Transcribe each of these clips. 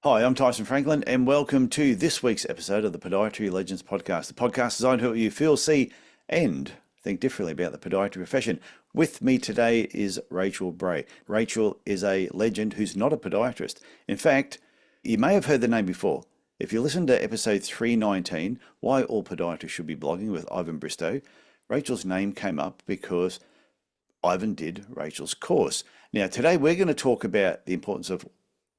Hi, I'm Tyson Franklin, and welcome to this week's episode of the Podiatry Legends podcast. The podcast designed to help you feel, see, and think differently about the podiatry profession. With me today is Rachel Bray. Rachel is a legend who's not a podiatrist. In fact, you may have heard the name before. If you listen to episode 319, Why All Podiatrists Should Be Blogging with Ivan Bristow, Rachel's name came up because Ivan did Rachel's course. Now, today we're going to talk about the importance of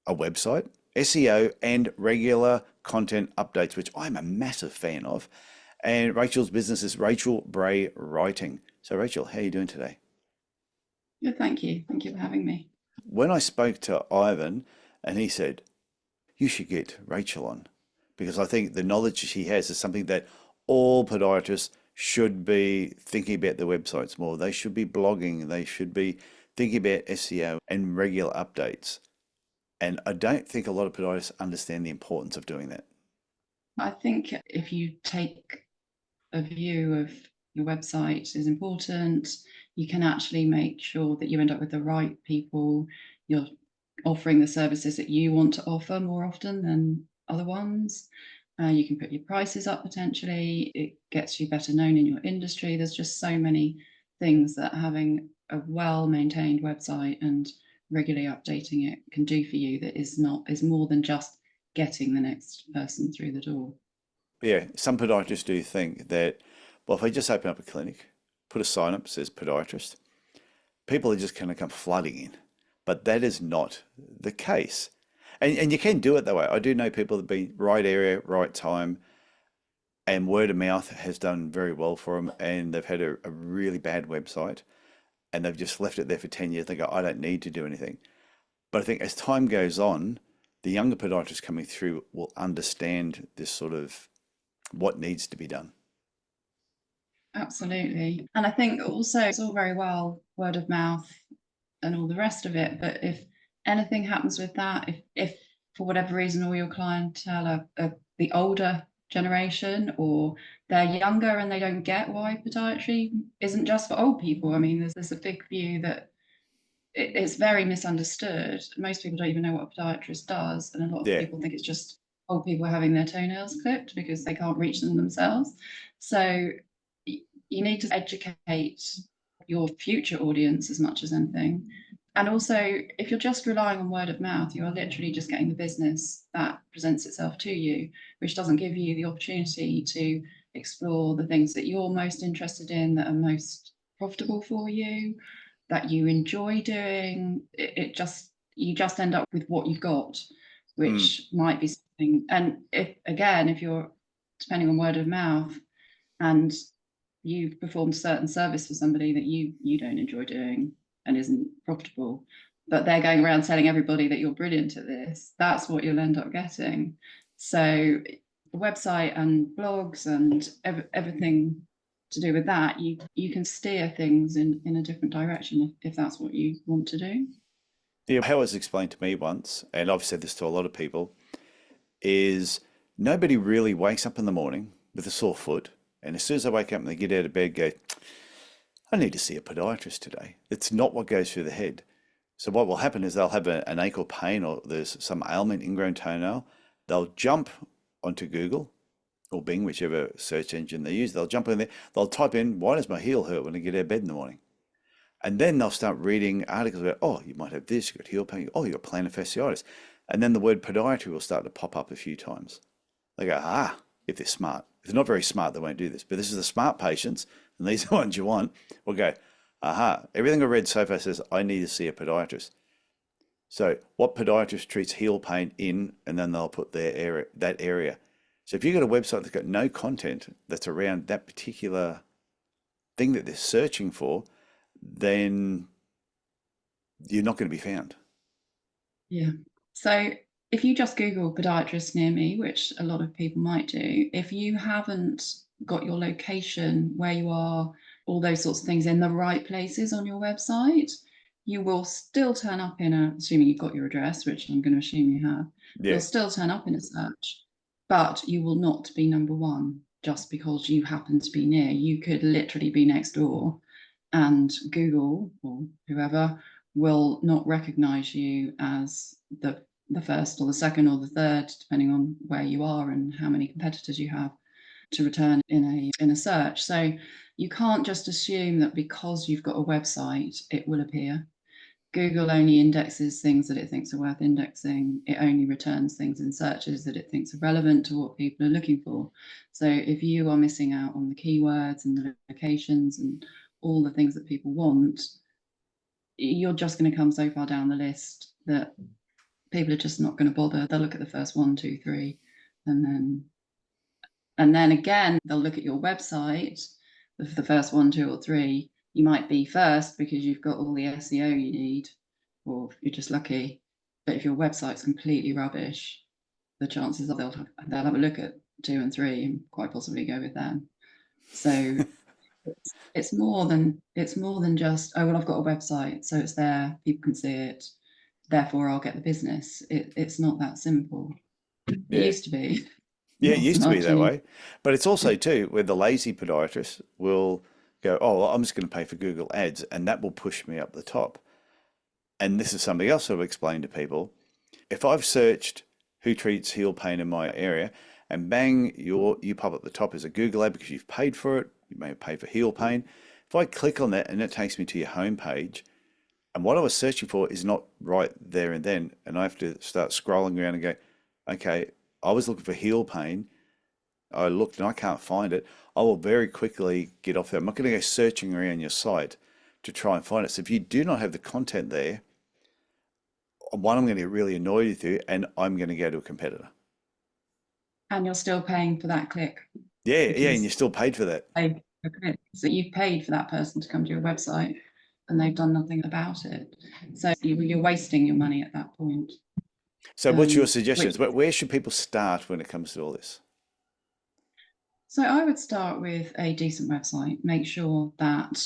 a website, SEO, and regular content updates, which I'm a massive fan of. And Rachel's business is Rachel Bray Writing. So Rachel, how are you doing today? Good, thank you. Thank you for having me. When I spoke to Ivan and he said, you should get Rachel on, because I think the knowledge she has is something that all podiatrists should be thinking about their websites more. They should be blogging. They should be thinking about SEO and regular updates. And I don't think a lot of podiatrists understand the importance of doing that. I think if you take a view of your website is important, you can actually make sure that you end up with the right people. You're offering the services that you want to offer more often than other ones. You can put your prices up potentially. It gets you better known in your industry. There's just so many things that having a well-maintained website and regularly updating it can do for you that is more than just getting the next person through the door. Yeah, some podiatrists do think that, well, if I just open up a clinic, put a sign up that says podiatrist, people are just going to come flooding in. But that is not the case. And you can do it that way. I do know people that have been right area, right time, and word of mouth has done very well for them. And they've had a really bad website and they've just left it there for 10 years. They go, I don't need to do anything. But I think as time goes on, the younger podiatrists coming through will understand this sort of what needs to be done. Absolutely. And I think also it's all very well word of mouth and all the rest of it, but if anything happens with that, if for whatever reason all your clientele are the older generation, or they're younger and they don't get why podiatry isn't just for old people. I mean, there's a big view that it's very misunderstood. Most people don't even know what a podiatrist does, and a lot of Yeah. people think it's just old people having their toenails clipped because they can't reach them themselves. So you need to educate your future audience as much as anything. And also, if you're just relying on word of mouth, you are literally just getting the business that presents itself to you, which doesn't give you the opportunity to explore the things that you're most interested in, that are most profitable for you, that you enjoy doing. You just end up with what you've got, Mm. which might be something. And if you're depending on word of mouth and you've performed a certain service for somebody that you don't enjoy doing and isn't profitable, but they're going around telling everybody that you're brilliant at this, that's what you'll end up getting. So the website and blogs and everything to do with that, you can steer things in a different direction if that's what you want to do. Yeah, how it was explained to me once, and I've said this to a lot of people, is nobody really wakes up in the morning with a sore foot, and as soon as they wake up and they get out of bed, go, I need to see a podiatrist today. It's not what goes through the head. So what will happen is they'll have an ankle pain or there's some ailment, ingrown toenail. They'll jump onto Google or Bing, whichever search engine they use. They'll jump in there. They'll type in, why does my heel hurt when I get out of bed in the morning? And then they'll start reading articles about, oh, you might have this, you've got heel pain, oh, you've got plantar fasciitis. And then the word podiatry will start to pop up a few times. They go, if they're smart. If they're not very smart, they won't do this. But this is the smart patients, and these are the ones you want, will go, everything I read so far says I need to see a podiatrist. So what podiatrist treats heel pain in, and then they'll put that area. So if you've got a website that's got no content that's around that particular thing that they're searching for, then you're not going to be found. Yeah. So if you just Google podiatrist near me, which a lot of people might do, if you haven't got your location, where you are, all those sorts of things in the right places on your website, you will still turn up assuming you've got your address, which I'm going to assume you have, Yeah. you'll still turn up in a search, but you will not be number one just because you happen to be near. You could literally be next door and Google or whoever will not recognize you as the the first or the second or the third, depending on where you are and how many competitors you have to return in a search. So you can't just assume that because you've got a website, it will appear. Google only indexes things that it thinks are worth indexing. It only returns things in searches that it thinks are relevant to what people are looking for. So if you are missing out on the keywords and the locations and all the things that people want, you're just going to come so far down the list that people are just not going to bother. They'll look at the first 1, 2, 3, and then again, they'll look at your website for the first 1, 2, or 3. You might be first because you've got all the SEO you need, or you're just lucky. But if your website's completely rubbish, the chances are they'll have a look at 2 and 3 and quite possibly go with them. So it's more than just, oh well, I've got a website, so it's there, people can see it, therefore I'll get the business. It's not that simple. It used to be. Yeah, it Not so used to be much that anymore. way. But it's also too where the lazy podiatrist will go, oh, well, I'm just going to pay for Google Ads and that will push me up the top. And this is something else I've explained to people. If I've searched who treats heel pain in my area and bang, you pop up the top as a Google ad because you've paid for it, you may have paid for heel pain. If I click on that and it takes me to your homepage, and what I was searching for is not right there and then, and I have to start scrolling around and go, okay, I was looking for heel pain. I looked and I can't find it. I will very quickly get off there. I'm not going to go searching around your site to try and find it. So if you do not have the content there, one, I'm going to get really annoyed with you, and I'm going to go to a competitor. And you're still paying for that click Yeah, and because you're still paid for that. so you've paid for that person to come to your website and they've done nothing about it. So you're wasting your money at that point. So what's your Which, suggestions? Where should people start when it comes to all this? so I would start with a decent website. Make sure that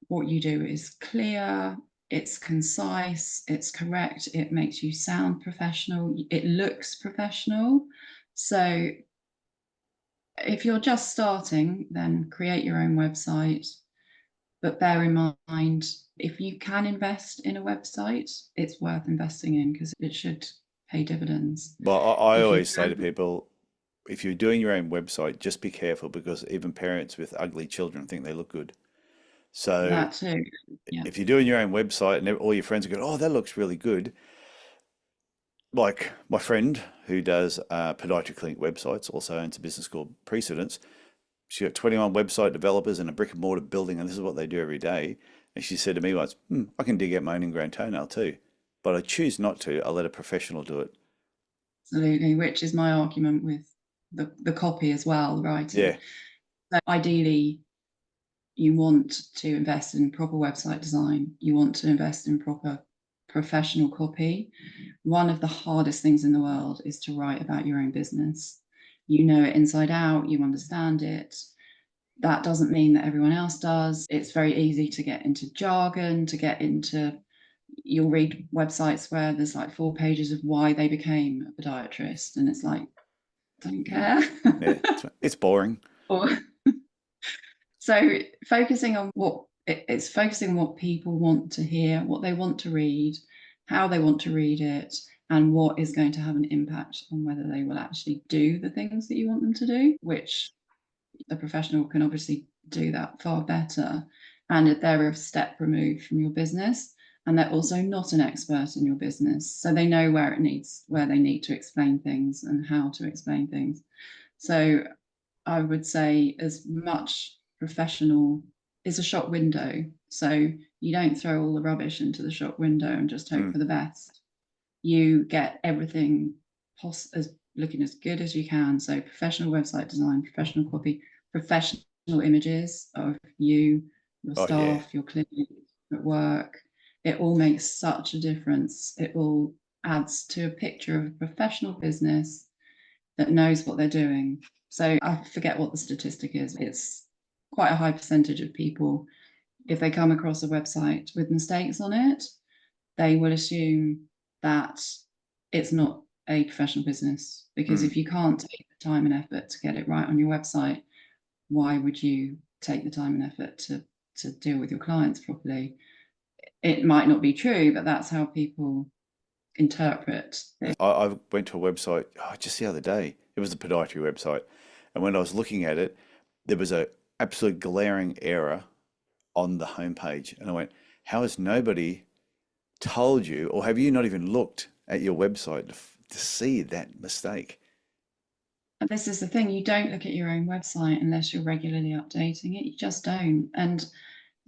what you do is clear, it's concise, it's correct, it makes you sound professional, it looks professional. So if you're just starting, then create your own website. But bear in mind, if you can invest in a website, it's worth investing in because it should pay dividends. Well, I If you always say to can, people, if you're doing your own website, just be careful because even parents with ugly children think they look good. So that too. Yeah. if you're doing your own website and all your friends are going, oh, that looks really good. Like my friend who does podiatry clinic websites, also owns a business called Precedence. She got 21 website developers and a brick and mortar building, and this is what they do every day. And she said to me once, I can dig out my own ingrown toenail too, but I choose not to. I let a professional do it. Absolutely, which is my argument with the copy as well, writing. Yeah. So ideally, you want to invest in proper website design. You want to invest in proper professional copy. One of the hardest things in the world is to write about your own business. You know it inside out, you understand it. That doesn't mean that everyone else does. It's very easy to get into jargon, to get into, you'll read websites where there's like 4 pages of why they became a podiatrist, and it's like, don't care. Yeah, it's boring. Or, so focusing on it's focusing on what people want to hear, what they want to read, how they want to read it, and what is going to have an impact on whether they will actually do the things that you want them to do, which a professional can obviously do that far better. And they're a step removed from your business. And they're also not an expert in your business. So they know where they need to explain things and how to explain things. So I would say as much professional is a shop window. So you don't throw all the rubbish into the shop window and just hope for the best. You get everything as looking as good as you can. So professional website design, professional copy, professional images of you, your Oh, yeah. staff, your clinic at work. It all makes such a difference. It all adds to a picture of a professional business that knows what they're doing. So I forget what the statistic is. It's quite a high percentage of people, if they come across a website with mistakes on it, they will assume that it's not a professional business. Because if you can't take the time and effort to get it right on your website, why would you take the time and effort to deal with your clients properly? It might not be true, but that's how people interpret things. I went to a website just the other day. It was a podiatry website. And when I was looking at it, there was a absolute glaring error on the homepage. And I went, how has nobody told you, or have you not even looked at your website to see that mistake? And this is the thing, you don't look at your own website unless you're regularly updating it. You just don't. And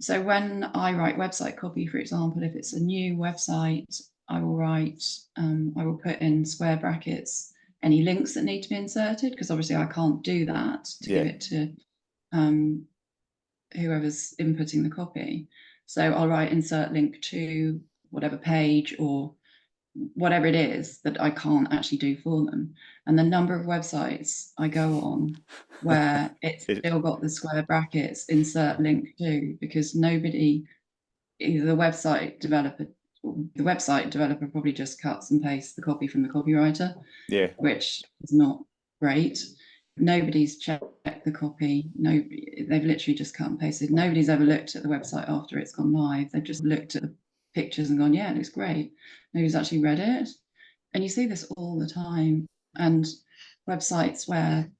so when I write website copy, for example, if it's a new website, I will put in square brackets any links that need to be inserted, because obviously I can't do that to Yeah. give it to whoever's inputting the copy. So I'll write insert link to whatever page or whatever it is that I can't actually do for them. And the number of websites I go on where it's still got the square brackets, insert link to, because nobody, either the website developer probably just cuts and pastes the copy from the copywriter, Yeah. which is not great. Nobody's checked the copy. They've literally just cut and pasted. Nobody's ever looked at the website after it's gone live. They've just looked at the pictures and gone, yeah, it looks great. Nobody's actually read it. And you see this all the time. And websites where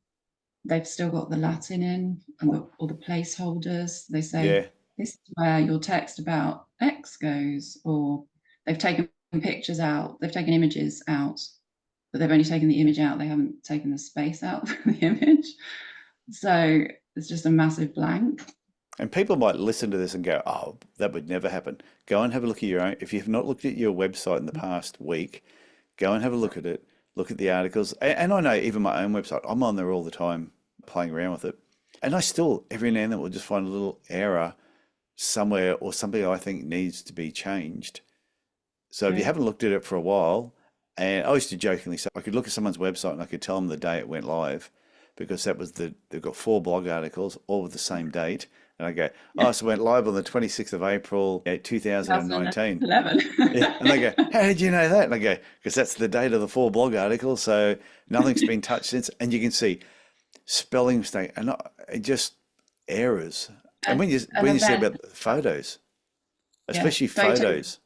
they've still got the Latin in or the placeholders, they say, this is where your text about X goes, or they've taken pictures out, they've taken images out, but they've only taken the image out, they haven't taken the space out from the image. So it's just a massive blank. And people might listen to this and go, oh, that would never happen. Go and have a look at your own. If you've not looked at your website in the past week, go and have a look at it. Look at the articles. And I know even my own website, I'm on there all the time playing around with it. And I still, every now and then, will just find a little error somewhere or something I think needs to be changed. So if you haven't looked at it for a while, and I used to jokingly say, I could look at someone's website and I could tell them the day it went live, because they've got 4 blog articles, all with the same date. And I go, oh, so it went live on the 26th of April, 2019. 11. Yeah. And they go, how did you know that? And I go, because that's the date of the 4 blog articles. So nothing's been touched since. And you can see spelling mistake and just errors. And when you say about photos, especially photos.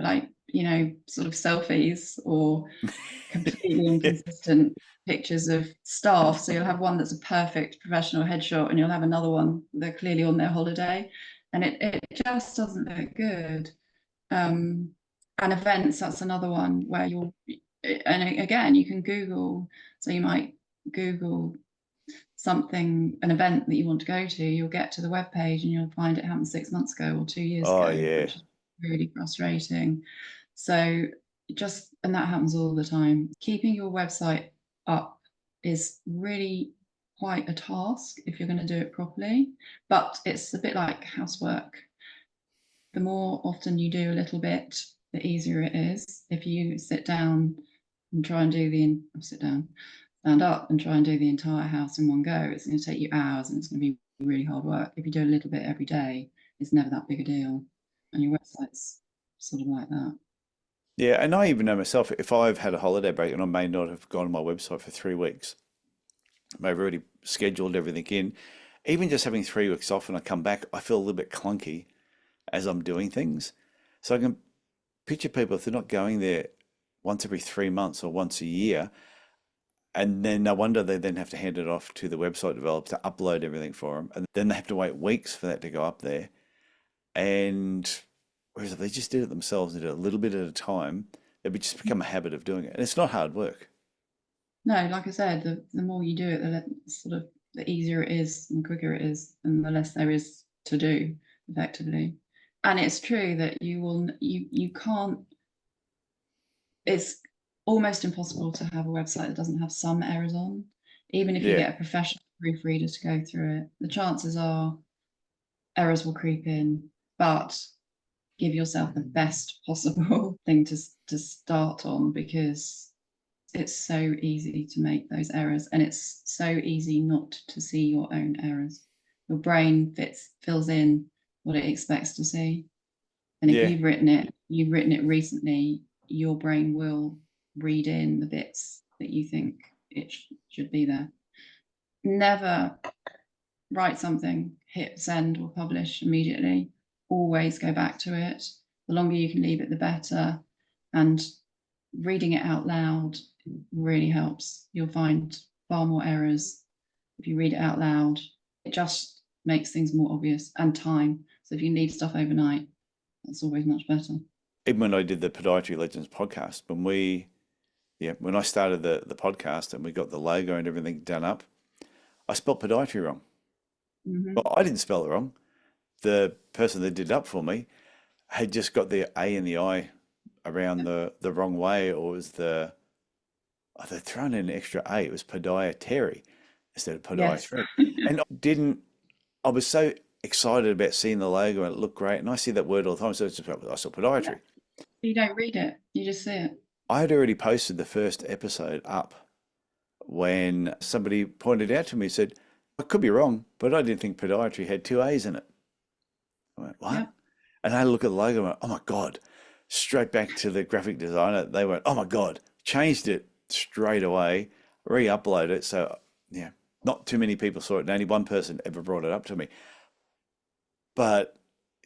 Like, sort of selfies or completely inconsistent pictures of staff. So you'll have one that's a perfect professional headshot and you'll have another one, they're clearly on their holiday, and it just doesn't look good. And events, that's another one where and again, you can Google, so you might Google something, an event that you want to go to, you'll get to the web page and you'll find it happened 6 months ago or 2 years ago. Yeah. Which is really frustrating. So and that happens all the time. Keeping your website up is really quite a task if you're going to do it properly, but it's a bit like housework. The more often you do a little bit, the easier it is. If you sit down and try and stand up and try and do the entire house in one go, it's going to take you hours and it's going to be really hard work. If you do a little bit every day, it's never that big a deal. And your website's sort of like that. Yeah, and I even know myself, if I've had a holiday break and I may not have gone to my website for 3 weeks, I've already scheduled everything in. Even just having 3 weeks off and I come back, I feel a little bit clunky as I'm doing things. So I can picture people, if they're not going there once every 3 months or once a year, and then no wonder they then have to hand it off to the website developer to upload everything for them. And then they have to wait weeks for that to go up there. And whereas if they just did it themselves and did it a little bit at a time, it would just become a habit of doing it. And it's not hard work. No, like I said, the more you do it, the easier it is and the quicker it is and the less there is to do effectively. And it's true that you can't, it's almost impossible to have a website that doesn't have some errors on. Even if you get a professional proofreader to go through it, the chances are errors will creep in, but give yourself the best possible thing to start on, because it's so easy to make those errors and it's so easy not to see your own errors. Your brain fills in what it expects to see. And if you've written it recently, your brain will read in the bits that you think it should be there. Never write something, hit send or publish immediately. Always go back to it. The longer you can leave it, the better. And reading it out loud really helps. You'll find far more errors if you read it out loud. It just makes things more obvious, and time. So if you need stuff overnight, that's always much better. Even when I did the Podiatry Legends podcast, when I started the podcast and we got the logo and everything done up, I spelled podiatry wrong. Mm-hmm. Well, I didn't spell it wrong. The person that did it up for me had just got the A and the I around the wrong way, or was they'd thrown in an extra A. It was Podiatry instead of Yes. Podiatry. And I was so excited about seeing the logo and it looked great. And I see that word all the time. So I saw Podiatry. You don't read it, you just see it. I had already posted the first episode up when somebody pointed out to me, said, I could be wrong, but I didn't think Podiatry had two A's in it. I went, what? Yeah. And I had a look at the logo and went, oh my God. Straight back to the graphic designer. They went, oh my God. Changed it straight away, re-uploaded it. So yeah, not too many people saw it. And only one person ever brought it up to me. But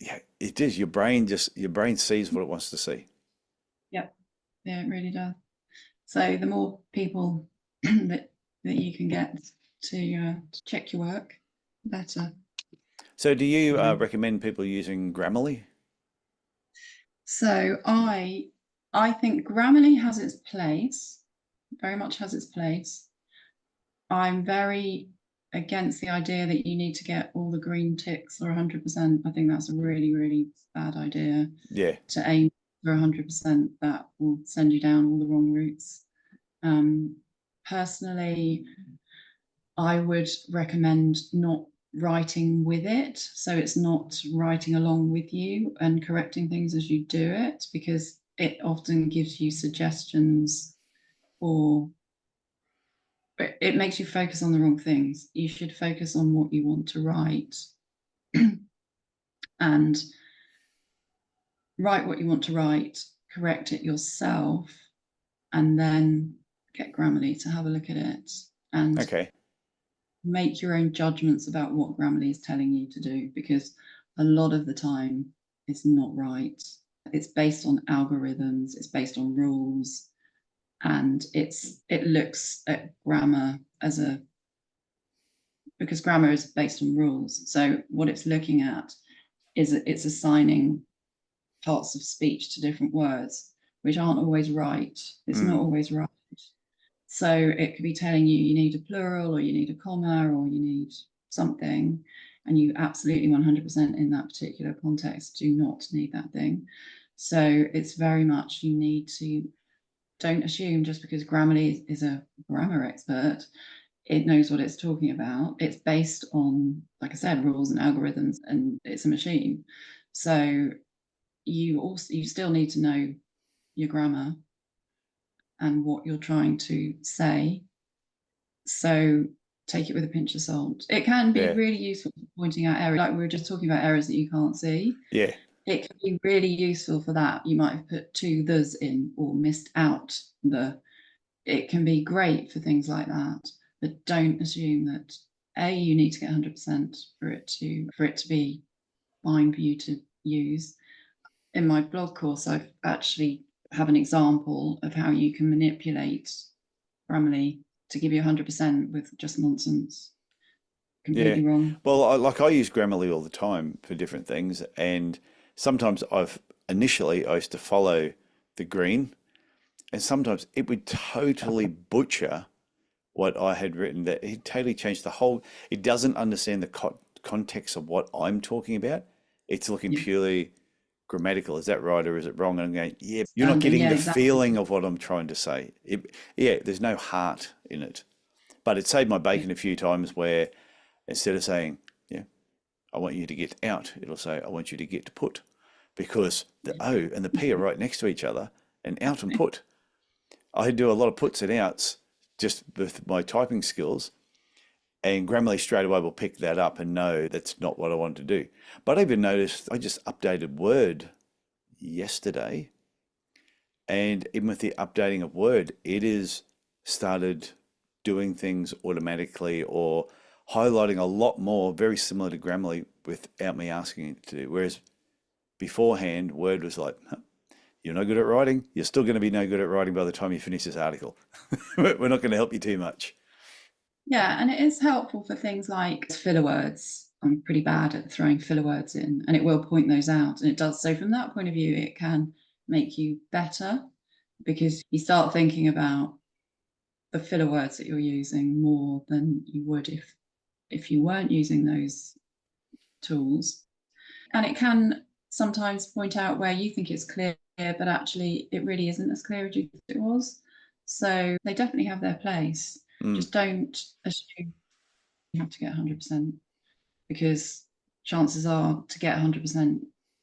yeah, it is. Your brain sees what it wants to see. Yep. Yeah, it really does. So the more people that you can get to check your work, the better. So do you recommend people using Grammarly? So I think Grammarly has its place, very much has its place. I'm very against the idea that you need to get all the green ticks or 100%. I think that's a really, really bad idea. Yeah. To aim for 100%, that will send you down all the wrong routes. Personally, I would recommend not writing with it. So it's not writing along with you and correcting things as you do it, because it often gives you suggestions, or it makes you focus on the wrong things. You should focus on what you want to write and write what you want to write, correct it yourself, and then get Grammarly to have a look at it and Okay. make your own judgments about what Grammarly is telling you to do, because a lot of the time it's not right. It's based on algorithms, it's based on rules, and it looks at grammar because grammar is based on rules. So what it's looking at is it's assigning parts of speech to different words, which aren't always right. It's not always right. So it could be telling you need a plural, or you need a comma, or you need something, and you absolutely 100% in that particular context do not need that thing. So it's very much, you need to, don't assume just because Grammarly is a grammar expert, it knows what it's talking about. It's based on, like I said, rules and algorithms, and it's a machine. So you still need to know your grammar and what you're trying to say. So take it with a pinch of salt. It can be really useful for pointing out errors, like we were just talking about errors that you can't see. Yeah. It can be really useful for that. You might have put two the's in or missed out the. It can be great for things like that, but don't assume that you need to get 100% for it to be fine for you to use. In my blog course, I've actually have an example of how you can manipulate Grammarly to give you 100% with just nonsense. Completely wrong. Well, I use Grammarly all the time for different things, and sometimes I used to follow the green, and sometimes it would totally butcher what I had written. That it totally changed the whole. It doesn't understand the context of what I'm talking about. It's looking purely grammatical. Is that right or is it wrong? And I'm going, yeah, you're not getting the feeling of what I'm trying to say. There's no heart in it. But it saved my bacon a few times where instead of saying, I want you to get out, it'll say, I want you to get to put, because the O and the P are right next to each other, and out and put. I do a lot of puts and outs just with my typing skills, and Grammarly straight away will pick that up and know that's not what I want to do. But I even noticed, I just updated Word yesterday, and even with the updating of Word, it is started doing things automatically or highlighting a lot more, very similar to Grammarly, without me asking it to do. Whereas beforehand, Word was like, you're no good at writing, you're still going to be no good at writing by the time you finish this article. We're not going to help you too much. Yeah, and it is helpful for things like filler words. I'm pretty bad at throwing filler words in, and it will point those out, and it does. So from that point of view, it can make you better because you start thinking about the filler words that you're using more than you would if you weren't using those tools. And it can sometimes point out where you think it's clear, but actually it really isn't as clear as you thought it was. So they definitely have their place. Just don't assume you have to get 100%, because chances are to get 100%,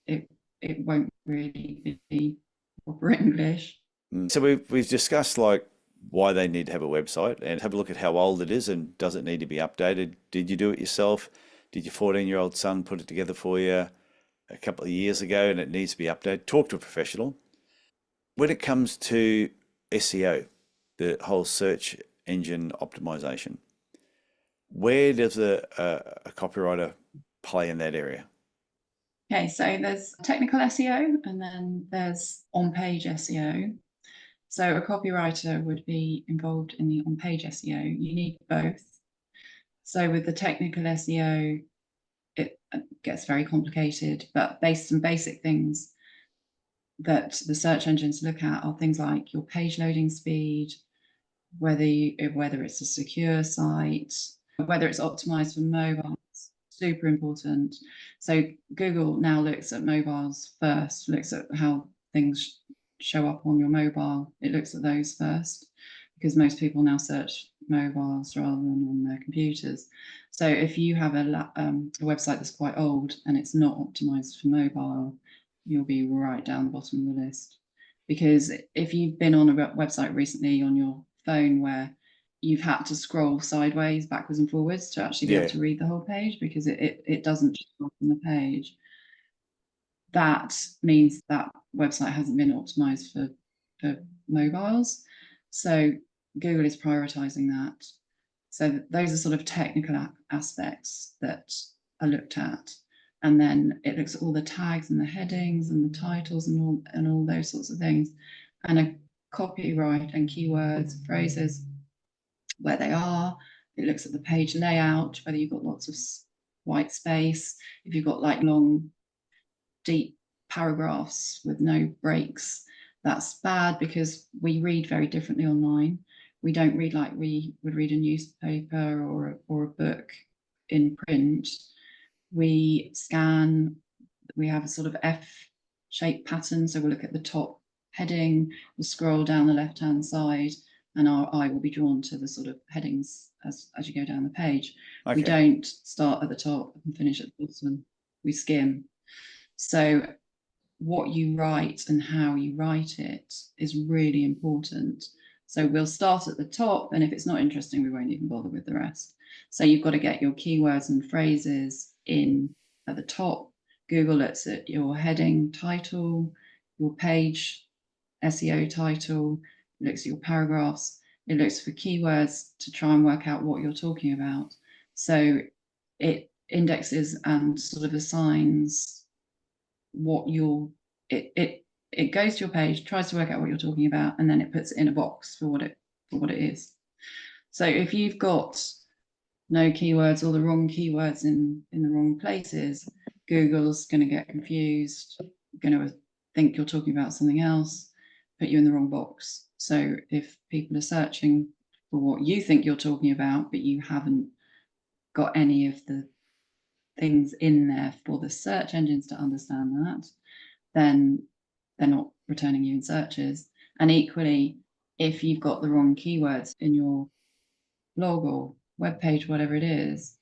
it won't really be proper English. So we've discussed like why they need to have a website and have a look at how old it is and does it need to be updated. Did you do it yourself? Did your 14-year-old son put it together for you a couple of years ago and it needs to be updated? Talk to a professional. When it comes to SEO, the whole search engine optimization, where does a copywriter play in that area? Okay, so there's technical SEO and then there's on-page SEO. So a copywriter would be involved in the on-page SEO. You need both. So with the technical SEO, it gets very complicated, but some basic things that the search engines look at are things like your page loading speed, whether it's a secure site, whether it's optimized for mobiles. Super important. So Google now looks at mobiles first, looks at how things show up on your mobile. It looks at those first because most people now search mobiles rather than on their computers. So if you have a website that's quite old and it's not optimized for mobile, you'll be right down the bottom of the list. Because if you've been on a website recently on your phone where you've had to scroll sideways, backwards and forwards to actually be able to read the whole page because it doesn't just go on the page, that means that website hasn't been optimized for mobiles. So Google is prioritizing that. So those are sort of technical aspects that are looked at. And then it looks at all the tags and the headings and the titles and all those sorts of things. And a copyright and keywords, phrases, where they are. It looks at the page layout, whether you've got lots of white space, if you've got like long, deep paragraphs with no breaks, that's bad because we read very differently online. We don't read like we would read a newspaper or a book in print. We scan, we have a sort of F-shaped pattern. So we'll look at the top heading, we'll scroll down the left-hand side, and our eye will be drawn to the sort of headings as you go down the page. Okay. We don't start at the top and finish at the bottom. We skim. So what you write and how you write it is really important. So we'll start at the top, and if it's not interesting, we won't even bother with the rest. So you've got to get your keywords and phrases in at the top. Google looks at your heading title, your page SEO title, it looks at your paragraphs, it looks for keywords to try and work out what you're talking about. So it indexes and sort of assigns what it goes to your page, tries to work out what you're talking about, and then it puts it in a box for what it is. So if you've got no keywords or the wrong keywords in the wrong places, Google's going to get confused, going to think you're talking about something else, put you in the wrong box. So if people are searching for what you think you're talking about, but you haven't got any of the things in there for the search engines to understand that, then they're not returning you in searches. And equally, if you've got the wrong keywords in your blog or web page, whatever it is,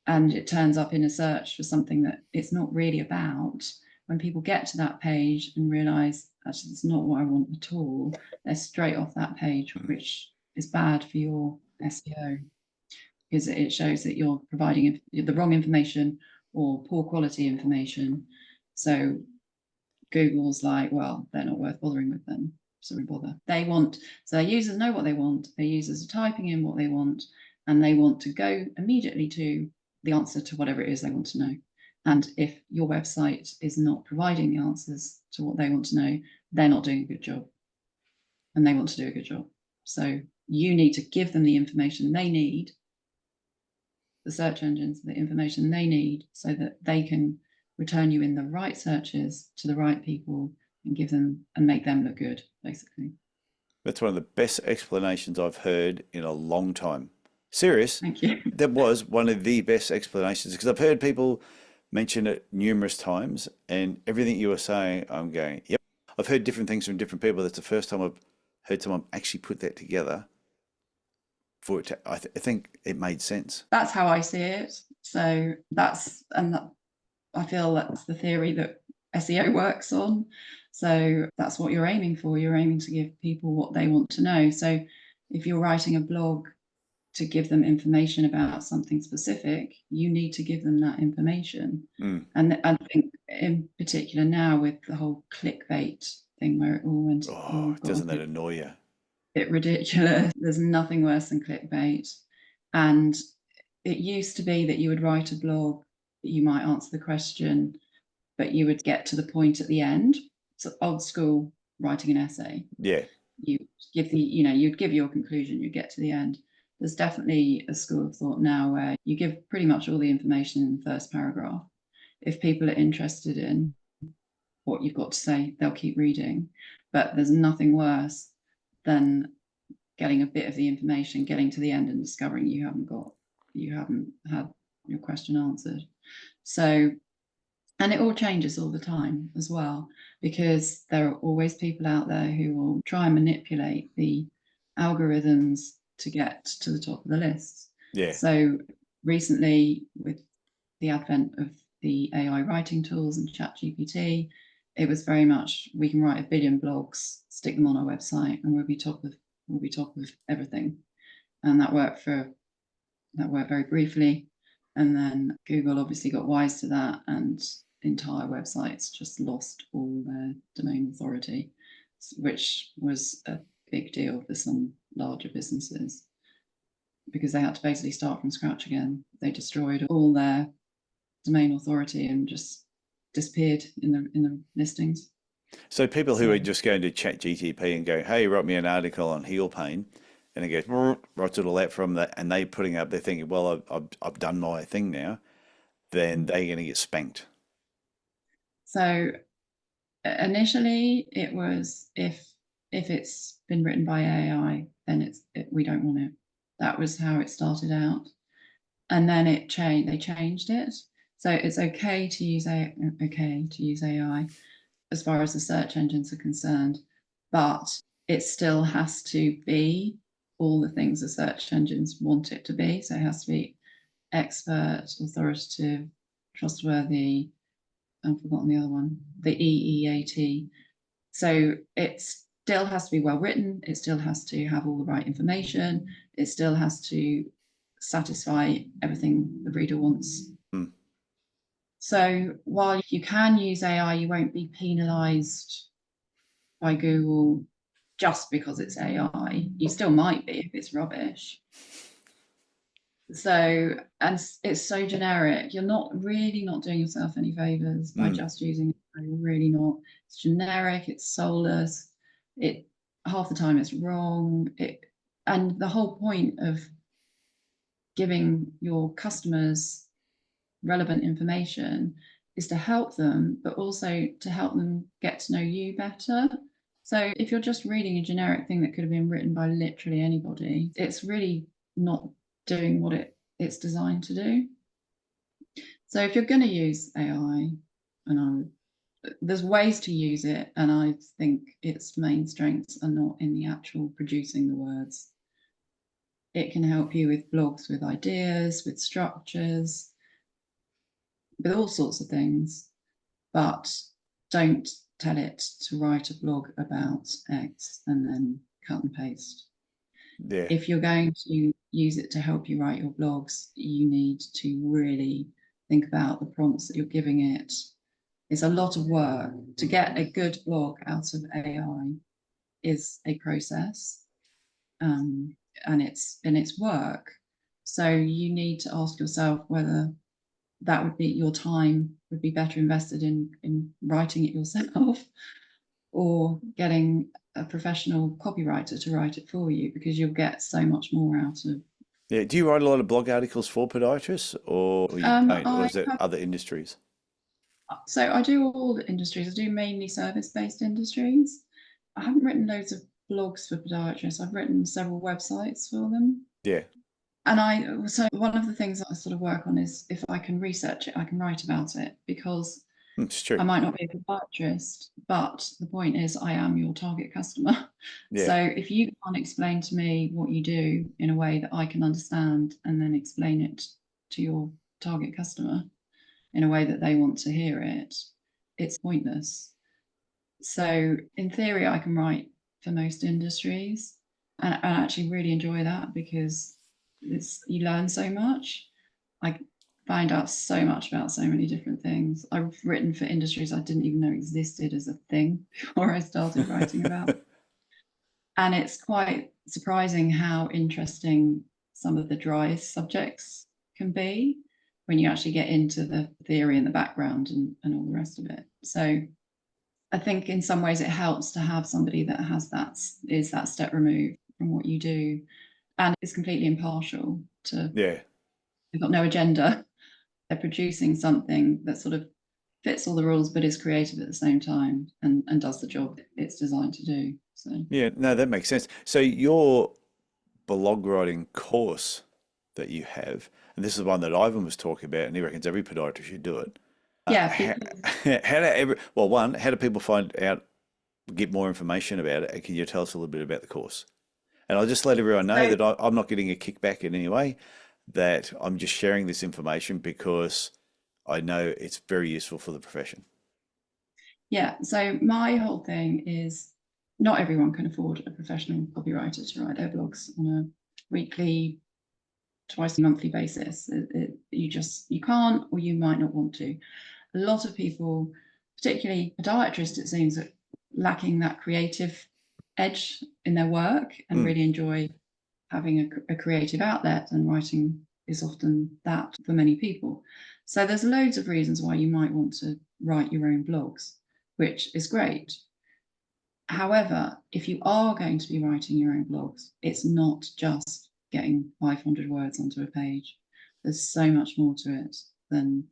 and it turns up in a search for something that it's not really about, when people get to that page and realize actually it's not what I want at all, they're straight off that page, which is bad for your SEO because it shows that you're providing the wrong information or poor quality information. So Google's like, well, they're not worth bothering with them, so we bother. So their users know what they want, their users are typing in what they want, and they want to go immediately to the answer to whatever it is they want to know. And if your website is not providing the answers to what they want to know, they're not doing a good job. And they want to do a good job. So you need to give them the information they need, the search engines, the information they need, so that they can return you in the right searches to the right people and give them and make them look good, basically. That's one of the best explanations I've heard in a long time. Serious. Thank you. That was one of the best explanations because I've heard people mention it numerous times, and everything you were saying, I'm going, yep. I've heard different things from different people. That's the first time I've heard someone actually put that together for it to, I think it made sense. That's how I see it. So I feel that's the theory that SEO works on. So that's what you're aiming for. You're aiming to give people what they want to know. So if you're writing a blog to give them information about something specific, you need to give them that information. Mm. And I think in particular now with the whole clickbait thing where it all went, Oh, doesn't that annoy you? bit ridiculous. There's nothing worse than clickbait. And it used to be that you would write a blog, that you might answer the question, but you would get to the point at the end. So old school writing an essay. Yeah. You give you'd give your conclusion, you get to the end. There's definitely a school of thought now where you give pretty much all the information in the first paragraph. If people are interested in what you've got to say, they'll keep reading. But there's nothing worse than getting a bit of the information, getting to the end and discovering you haven't had your question answered. So, and it all changes all the time as well, because there are always people out there who will try and manipulate the algorithms to get to the top of the lists. Yeah. So recently, with the advent of the AI writing tools and ChatGPT, it was very much, we can write 1 billion blogs, stick them on our website, and we'll be top of everything. And that worked very briefly. And then Google obviously got wise to that, and entire websites just lost all their domain authority, which was a big deal for some larger businesses because they had to basically start from scratch again. They destroyed all their domain authority and just disappeared in the listings. So people who are just going to ChatGPT and go, hey, write me an article on heel pain, and it goes, writes it all out from that, and they putting up, they're thinking, well, I've done my thing now, then they're going to get spanked. So initially it was, if it's been written by AI, then we don't want it. That was how it started out. And then they changed it. So it's okay to use AI as far as the search engines are concerned, but it still has to be all the things the search engines want it to be. So it has to be expert, authoritative, trustworthy. I've forgotten the other one, the EEAT. So it still has to be well written. It still has to have all the right information. It still has to satisfy everything the reader wants. Mm. So while you can use AI, you won't be penalized by Google just because it's AI. You still might be if it's rubbish. So, and it's so generic. You're not doing yourself any favors by just using it. You're really not. It's generic. It's soulless. Half the time it's wrong. And the whole point of giving your customers relevant information is to help them, but also to help them get to know you better. So if you're just reading a generic thing that could have been written by literally anybody, it's really not doing what it's designed to do. So if you're going to use AI, there's ways to use it, and I think its main strengths are not in the actual producing the words. It can help you with blogs, with ideas, with structures, with all sorts of things, but don't tell it to write a blog about X and then cut and paste. Yeah. If you're going to use it to help you write your blogs, you need to really think about the prompts that you're giving it. It's a lot of work. To get a good blog out of AI is a process, and it's work. So you need to ask yourself whether that would be your time would be better invested in writing it yourself or getting a professional copywriter to write it for you, because you'll get so much more out of. Yeah. Do you write a lot of blog articles for podiatrists, or you don't, or I is it have, other industries? so I do all the industries. I do mainly service-based industries. I haven't written loads of blogs for podiatrists. I've written several websites for them. Yeah, And so one of the things that I sort of work on is, if I can research it, I can write about it, because it's true. I might not be a podiatrist, but the point is I am your target customer. Yeah, So if you can't explain to me what you do in a way that I can understand, and then explain it to your target customer in a way that they want to hear it, it's pointless. So in theory, I can write for most industries, and I actually really enjoy that, because you learn so much. I find out so much about so many different things. I've written for industries I didn't even know existed as a thing before I started writing about. And it's quite surprising how interesting some of the driest subjects can be when you actually get into the theory and the background and all the rest of it. So I think in some ways it helps to have somebody that is that step removed from what you do and is completely impartial to. yeah. They've got no agenda. They're producing something that sort of fits all the rules but is creative at the same time, and does the job it's designed to do. So Yeah, no, that makes sense. So your blog writing course that you have, and this is one that Ivan was talking about, and he reckons every podiatrist should do it. yeah, How, how do well, one, how do people find out, get more information about it? And can you tell us a little bit about the course? And I'll just let everyone know so that I'm not getting a kickback in any way, that I'm just sharing this information because I know it's very useful for the profession. yeah, so my whole thing is, not everyone can afford a professional copywriter to write their blogs on a weekly, twice monthly basis. You can't, or you might not want to. A lot of people, particularly podiatrists, it seems, are lacking that creative edge in their work and Mm, really enjoy having a creative outlet, and writing is often that for many people. So there's loads of reasons why you might want to write your own blogs, which is great. However, if you are going to be writing your own blogs, it's not just getting 500 words onto a page. There's so much more to it than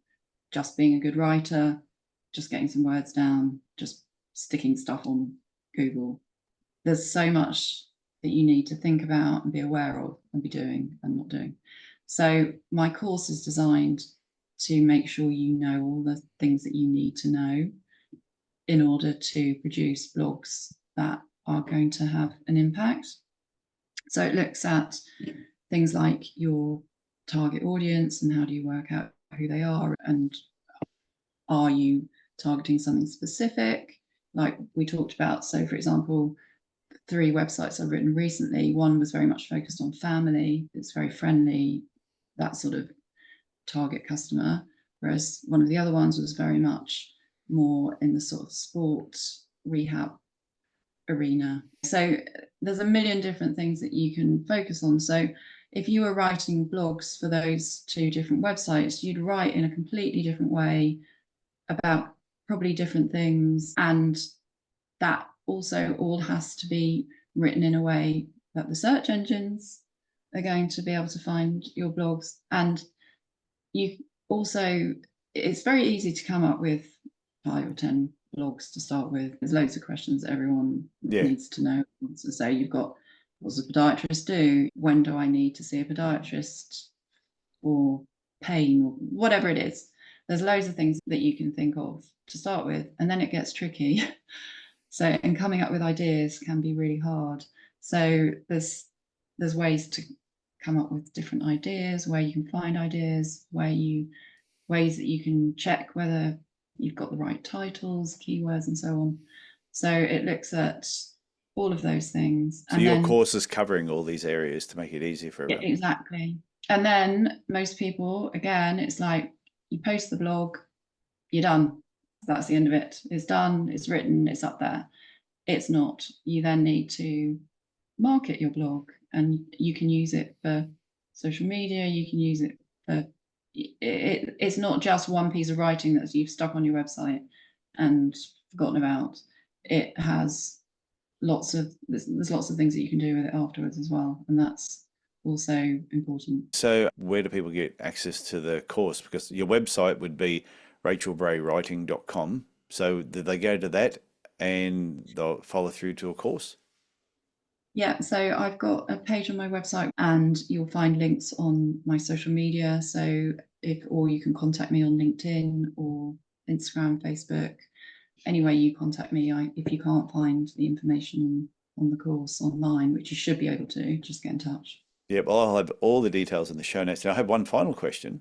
just being a good writer, just getting some words down, just sticking stuff on Google. There's so much that you need to think about and be aware of and be doing and not doing. So my course is designed to make sure you know all the things that you need to know in order to produce blogs that are going to have an impact. So it looks at things like your target audience and how do you work out who they are, and are you targeting something specific, like we talked about. So for example, 3 websites I've written recently, one was very much focused on family, it's very friendly, that sort of target customer, whereas one of the other ones was very much more in the sort of sports rehab arena. So there's a million different things that you can focus on. So if you were writing blogs for those 2 different websites, you'd write in a completely different way about probably different things, and that also all has to be written in a way that the search engines are going to be able to find your blogs. And you also, it's very easy to come up with 5 or 10 blogs to start with. There's loads of questions that everyone yeah, needs to know. So say you've got, what does a podiatrist do? When do I need to see a podiatrist? Or pain, or whatever it is. There's loads of things that you can think of to start with, and then it gets tricky. So, and coming up with ideas can be really hard. So there's ways to come up with different ideas, where you can find ideas, ways that you can check whether you've got the right titles, keywords, and so on. So it looks at all of those things. so And your then, course is covering all these areas to make it easier for yeah, everyone. exactly. And then most people, again, it's like you post the blog, you're done. That's the end of it. It's done, it's written, it's up there. It's not. You then need to market your blog, and you can use it for social media, you can use it for it's not just one piece of writing that you've stuck on your website and forgotten about. It has there's lots of things that you can do with it afterwards as well, and that's also important. So where do people get access to the course? Because your website would be rachelbraywriting.com. So do they go to that and they'll follow through to a course? Yeah, so I've got a page on my website, and you'll find links on my social media. So or you can contact me on LinkedIn or Instagram, Facebook. Any way you contact me, if you can't find the information on the course online, which you should be able to, just get in touch. Yeah, well, I'll have all the details in the show notes. And I have one final question,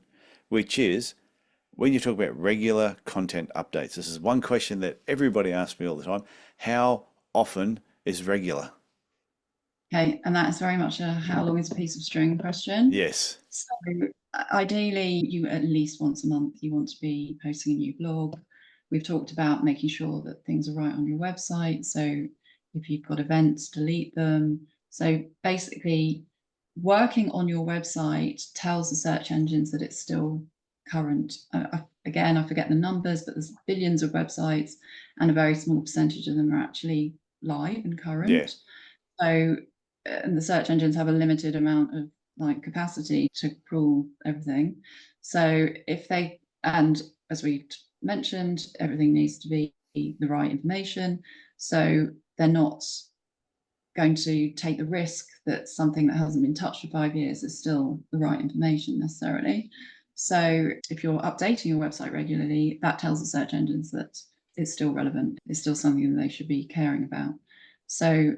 which is when you talk about regular content updates, this is one question that everybody asks me all the time. How often is regular? Okay, and that is very much a how long is a piece of string question. Yes. So ideally, you at least once a month, you want to be posting a new blog. We've talked about making sure that things are right on your website. So if you've got events, delete them. So basically, working on your website tells the search engines that it's still current. Again, I forget the numbers, but there's billions of websites, and a very small percentage of them are actually live and current. Yeah. So, and the search engines have a limited amount of capacity to crawl everything. So and as we mentioned, everything needs to be the right information. So they're not going to take the risk that something that hasn't been touched for 5 years is still the right information necessarily. So if you're updating your website regularly, that tells the search engines that it's still relevant. It's still something that they should be caring about. So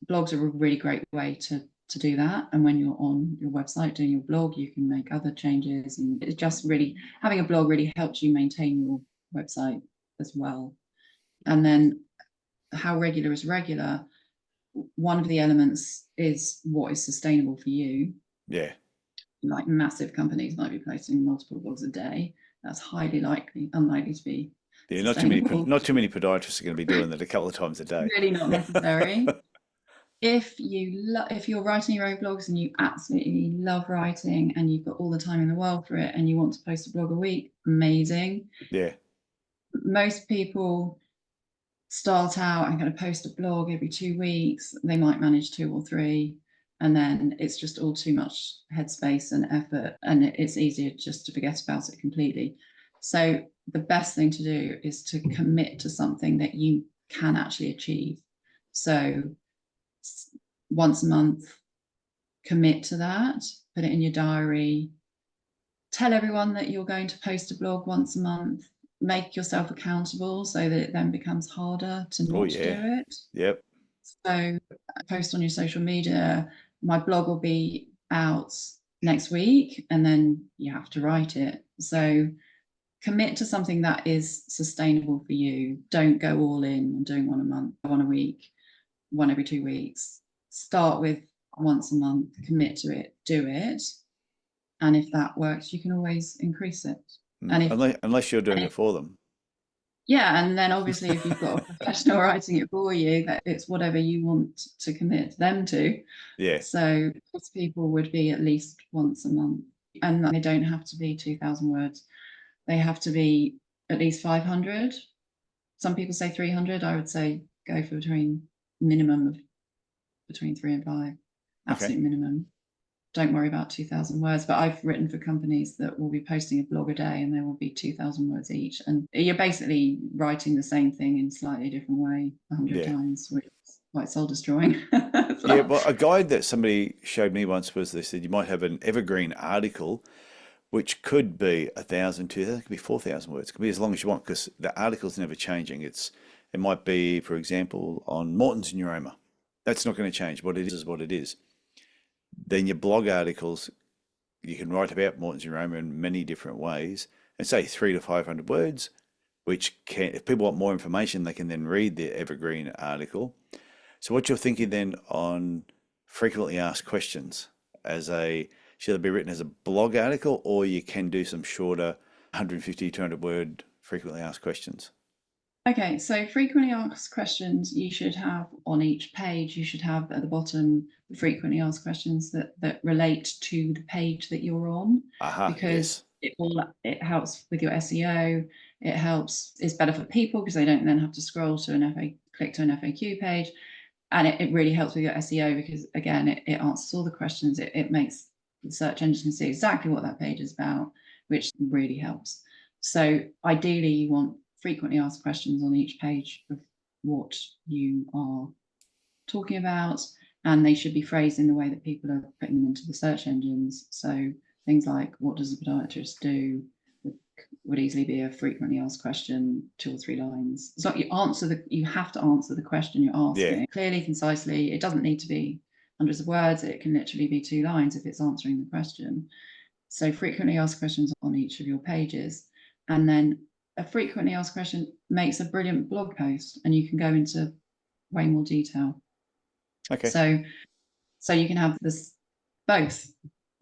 blogs are a really great way to do that. And when you're on your website doing your blog, you can make other changes. And it's just really, having a blog really helps you maintain your website as well. And then how regular is regular? One of the elements is what is sustainable for you. Yeah. Like massive companies might be posting multiple blogs a day. That's highly unlikely to be. Yeah, not too many podiatrists are going to be doing that a couple of times a day. Really not necessary. If you're writing your own blogs and you absolutely love writing and you've got all the time in the world for it and you want to post a blog a week, amazing. Yeah. Most people start out and kind of post a blog every 2 weeks. They might manage 2 or 3, and then it's just all too much headspace and effort, and it's easier just to forget about it completely. So the best thing to do is to commit to something that you can actually achieve. So once a month, commit to that, put it in your diary, tell everyone that you're going to post a blog once a month, make yourself accountable so that it then becomes harder to not do it. Yep. So post on your social media, my blog will be out next week, and then you have to write it. So commit to something that is sustainable for you. Don't go all in on doing one a month, one a week, one every 2 weeks. Start with once a month, commit to it, do it. And if that works, you can always increase it. And unless you're doing it for them. Yeah, and then obviously if you've got a professional writing it for you, that it's whatever you want to commit them to. Yeah. So most people would be at least once a month, and they don't have to be 2,000 words. They have to be at least 500. Some people say 300. I would say go for minimum of between 3 and 5. Absolute minimum. Don't worry about 2,000 words, but I've written for companies that will be posting a blog a day and there will be 2,000 words each. And you're basically writing the same thing in a slightly different way 100 times, which is quite soul destroying. Yeah, well, a guide that somebody showed me once was they said you might have an evergreen article, which could be 1,000, 2,000, it could be 4,000 words. It could be as long as you want because the article's never changing. It might be, for example, on Morton's neuroma. That's not going to change. What it is what it is. Then your blog articles, you can write about Morton's neuroma in many different ways, and say 300 to 500 words, which can, if people want more information, they can then read the evergreen article. So what you're thinking then on frequently asked questions should it be written as a blog article, or you can do some shorter 150, 200 word frequently asked questions? Okay, so frequently asked questions you should have on each page. You should have at the bottom the frequently asked questions that relate to the page that you're on. Because it helps with your SEO. It's better for people because they don't then have to scroll to click to an FAQ page. And it really helps with your SEO because, again, it answers all the questions. It makes the search engine see exactly what that page is about, which really helps. So ideally, you want frequently asked questions on each page of what you are talking about, and they should be phrased in the way that people are putting them into the search engines. So things like, what does a podiatrist do, would easily be a frequently asked question, 2 or 3 lines. It's like you have to answer the question you're asking clearly, concisely. It doesn't need to be hundreds of words. It can literally be 2 lines if it's answering the question. So frequently asked questions on each of your pages. And then a frequently asked question makes a brilliant blog post, and you can go into way more detail. Okay. So you can have this both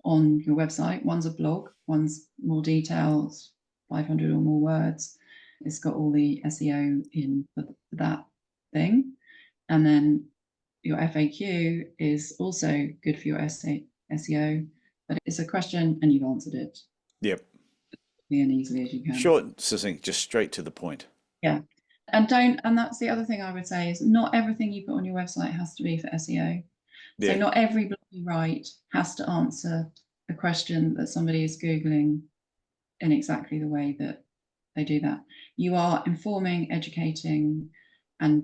on your website. One's a blog, one's more details, 500 or more words. It's got all the SEO in for that thing. And then your FAQ is also good for your SEO, but it's a question and you've answered it. Yep. And easily as you can. Short, succinct, just straight to the point. Yeah. And that's the other thing I would say is not everything you put on your website has to be for SEO. So not every blog you write has to answer a question that somebody is Googling in exactly the way that they do that. You are informing, educating, and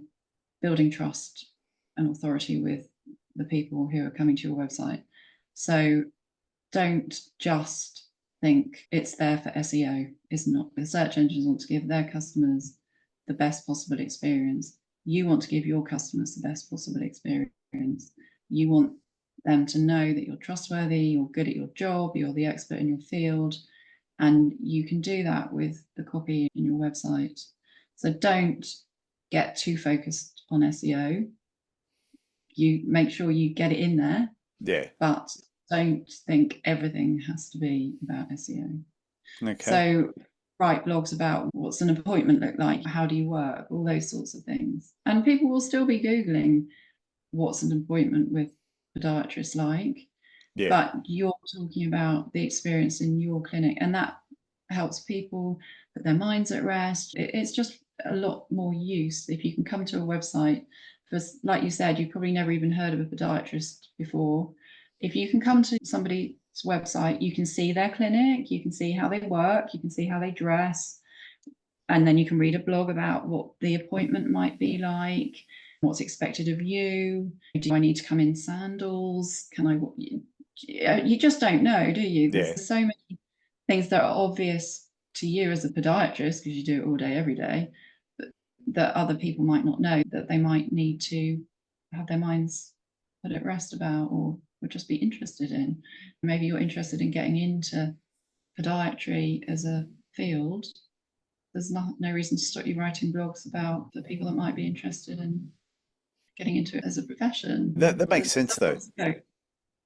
building trust and authority with the people who are coming to your website. So don't just think it's there for SEO. It's not. The search engines want to give their customers the best possible experience. You want to give your customers the best possible experience. You want them to know that you're trustworthy, you're good at your job, you're the expert in your field, and you can do that with the copy in your website. So don't get too focused on SEO. You make sure you get it in there, but don't think everything has to be about SEO. Okay. So write blogs about what's an appointment look like, how do you work, all those sorts of things. And people will still be Googling what's an appointment with podiatrists like, but you're talking about the experience in your clinic, and that helps people put their minds at rest. It's just a lot more use if you can come to a website. Because, like you said, you've probably never even heard of a podiatrist before. If you can come to somebody's website, you can see their clinic, you can see how they work, you can see how they dress, and then you can read a blog about what the appointment might be like, what's expected of you. Do I need to come in sandals? Can I? You just don't know, do you? There's so many things that are obvious to you as a podiatrist because you do it all day, every day, that other people might not know, that they might need to have their minds put at rest about, or would just be interested in. Maybe you're interested in getting into podiatry as a field. There's no reason to stop you writing blogs about the people that might be interested in getting into it as a profession. That makes sense though,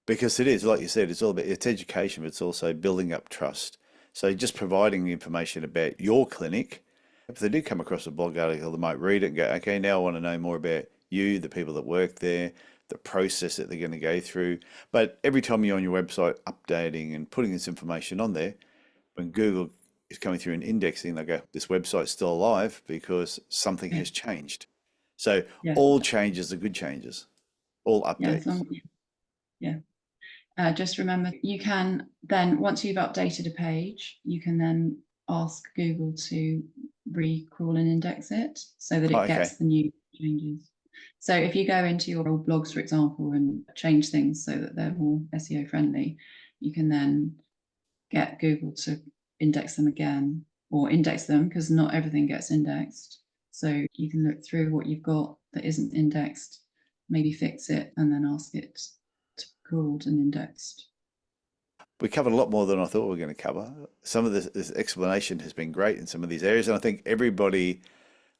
because it is, like you said, it's all about, it's education, but it's also building up trust. So just providing information about your clinic. If they do come across a blog article, they might read it and go, okay, now I want to know more about you, the people that work there, the process that they're going to go through. But every time you're on your website updating and putting this information on there, when Google is coming through and indexing, they go, this website's still alive because something has changed. So all changes are good changes, all updates. Just remember, you can then, once you've updated a page, you can then ask Google to re-crawl and index it so that it gets the new changes. So if you go into your old blogs, for example, and change things so that they're more SEO friendly, you can then get Google to index them again, or index them, because not everything gets indexed. So you can look through what you've got that isn't indexed, maybe fix it, and then ask it to be crawled and indexed. We covered a lot more than I thought we were going to cover. Some of this explanation has been great in some of these areas, and I think everybody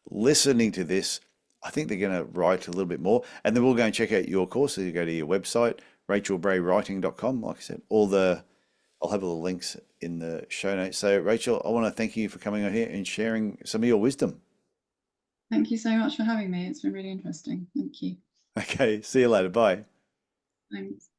listening to this, I think they're going to write a little bit more, and then we'll go and check out your course. So you go to your website, rachelbraywriting.com. Like I said, I'll have all the links in the show notes. So Rachel, I want to thank you for coming on here and sharing some of your wisdom. Thank you so much for having me. It's been really interesting. Thank you. Okay, see you later. Bye. Thanks.